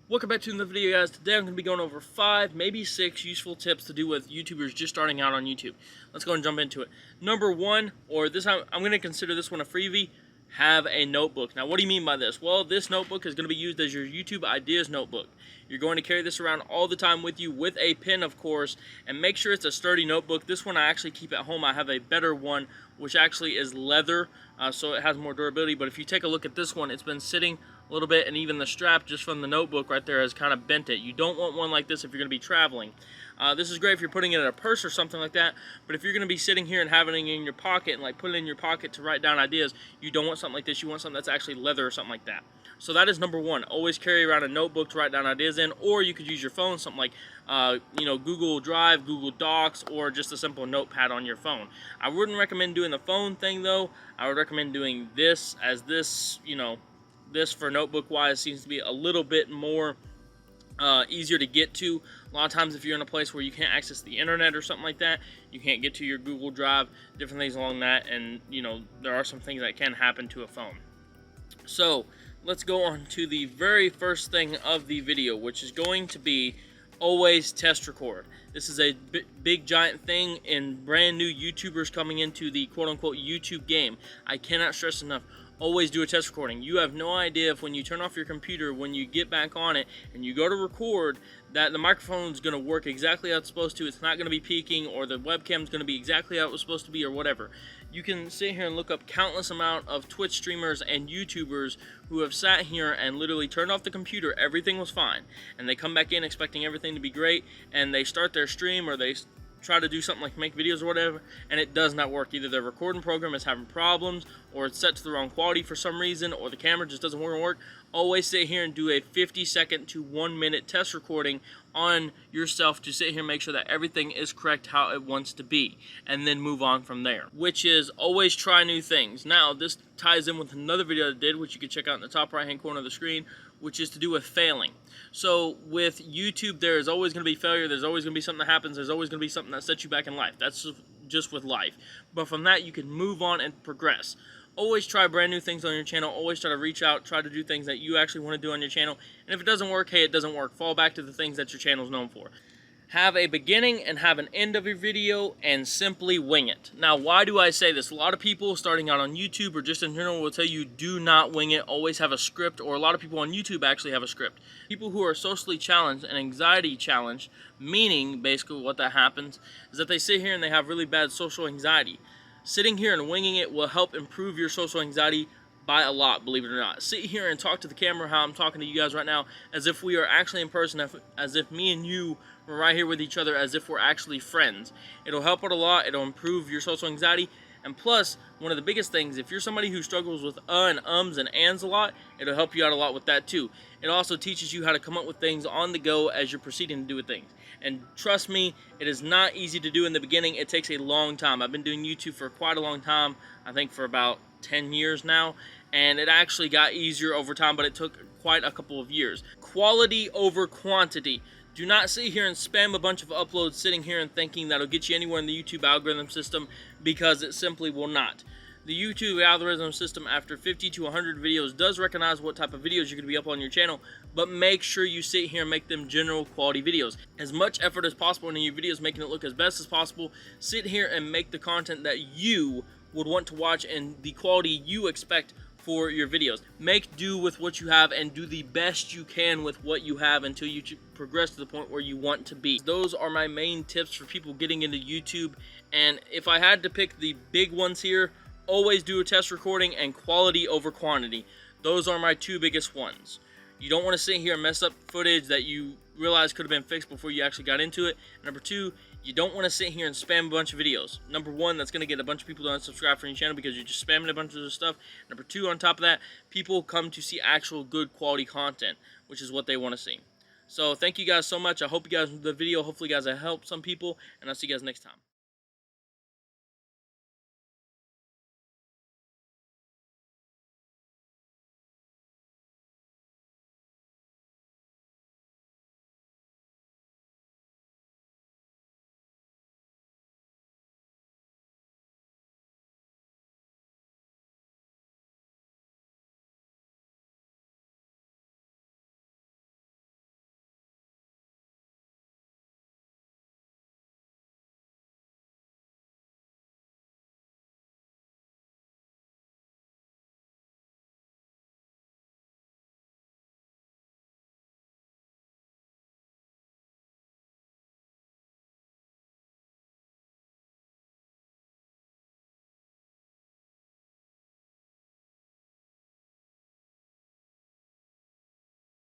Welcome back to another video, guys. Today I'm going to be going over 5, maybe 6 useful tips to do with YouTubers just starting out on YouTube. Let's go and jump into it. Number 1, or this time I'm going to consider this one a freebie, have a notebook. Now, what do you mean by this? Well, this notebook is going to be used as your YouTube ideas notebook. You're going to carry this around all the time with you with a pen, of course, and make sure it's a sturdy notebook. This one I actually keep at home. I have a better one, which actually is leather, so it has more durability. But if you take a look at this one, it's been sitting a little bit, and even the strap just from the notebook right there has kind of bent it. You don't want one like this if you're going to be traveling. This is great if you're putting it in a purse or something like that, but if you're going to be sitting here and having it in your pocket and like put it in your pocket to write down ideas, you don't want something like this. You want something that's actually leather or something like that. So that is number 1. Always carry around a notebook to write down ideas in, or you could use your phone, something like Google Drive, Google Docs, or just a simple notepad on your phone. I wouldn't recommend doing the phone thing though. I would recommend doing this, as this, this for notebook wise seems to be a little bit more easier to get to. A lot of times if you're in a place where you can't access the internet or something like that, you can't get to your Google Drive, different things along that, and there are some things that can happen to a phone. So let's go on to the very first thing of the video, which is going to be always test record. This is a big giant thing in brand new YouTubers coming into the quote-unquote YouTube game. I cannot stress enough, always do a test recording. You have no idea if when you turn off your computer, when you get back on it and you go to record, that the microphone is going to work exactly how it's supposed to. It's not going to be peaking, or the webcam is going to be exactly how it was supposed to be, or whatever. You can sit here and look up countless amount of Twitch streamers and YouTubers who have sat here and literally turned off the computer, everything was fine, and they come back in expecting everything to be great, and they start their stream, or they try to do something like make videos or whatever, and it does not work. Either their recording program is having problems, or it's set to the wrong quality for some reason, or the camera just doesn't work. Always sit here and do a 50-second to 1-minute test recording on yourself to sit here and make sure that everything is correct how it wants to be, and then move on from there, which is always try new things. Now, this ties in with another video I did, which you can check out in the top right hand corner of the screen, which is to do with failing. So with YouTube, there is always going to be failure. There's always going to be something that happens. There's always going to be something that sets you back in life. That's just with life. But from that, you can move on and progress. Always try brand new things on your channel. Always try to reach out, try to do things that you actually want to do on your channel. And if it doesn't work, hey, it doesn't work. Fall back to the things that your channel is known for. Have a beginning and have an end of your video, and simply wing it. Now, why do I say this? A lot of people starting out on YouTube or just in general will tell you do not wing it. Always have a script, or a lot of people on YouTube actually have a script. People who are socially challenged and anxiety challenged, meaning basically what that happens is that they sit here and they have really bad social anxiety. Sitting here and winging it will help improve your social anxiety by a lot, believe it or not. Sit here and talk to the camera how I'm talking to you guys right now, as if we are actually in person, as if me and you were right here with each other, as if we're actually friends. It'll help out a lot. It'll improve your social anxiety. And plus, one of the biggest things, if you're somebody who struggles with and ums and ands a lot, it'll help you out a lot with that too. It also teaches you how to come up with things on the go as you're proceeding to do things. And trust me, it is not easy to do in the beginning. It takes a long time. I've been doing YouTube for quite a long time, I think for about 10 years now, and it actually got easier over time, but it took quite a couple of years. Quality over quantity. Do not sit here and spam a bunch of uploads sitting here and thinking that'll get you anywhere in the YouTube algorithm system, because it simply will not. The YouTube algorithm system, after 50 to 100 videos, does recognize what type of videos you're going to be uploading on your channel, but make sure you sit here and make them general quality videos. As much effort as possible in your videos, making it look as best as possible. Sit here and make the content that you would want to watch and the quality you expect for your videos. Make do with what you have and do the best you can with what you have until you progress to the point where you want to be. Those are my main tips for people getting into YouTube, and if I had to pick the big ones here, always do a test recording and quality over quantity. Those are my 2 biggest ones. You don't want to sit here and mess up footage that you realize could have been fixed before you actually got into it. Number 2, you don't want to sit here and spam a bunch of videos. Number 1, that's going to get a bunch of people to unsubscribe from your channel because you're just spamming a bunch of stuff. Number 2, on top of that, people come to see actual good quality content, which is what they want to see. So thank you guys so much. I hope you guys enjoyed the video. Hopefully you guys have helped some people, and I'll see you guys next time.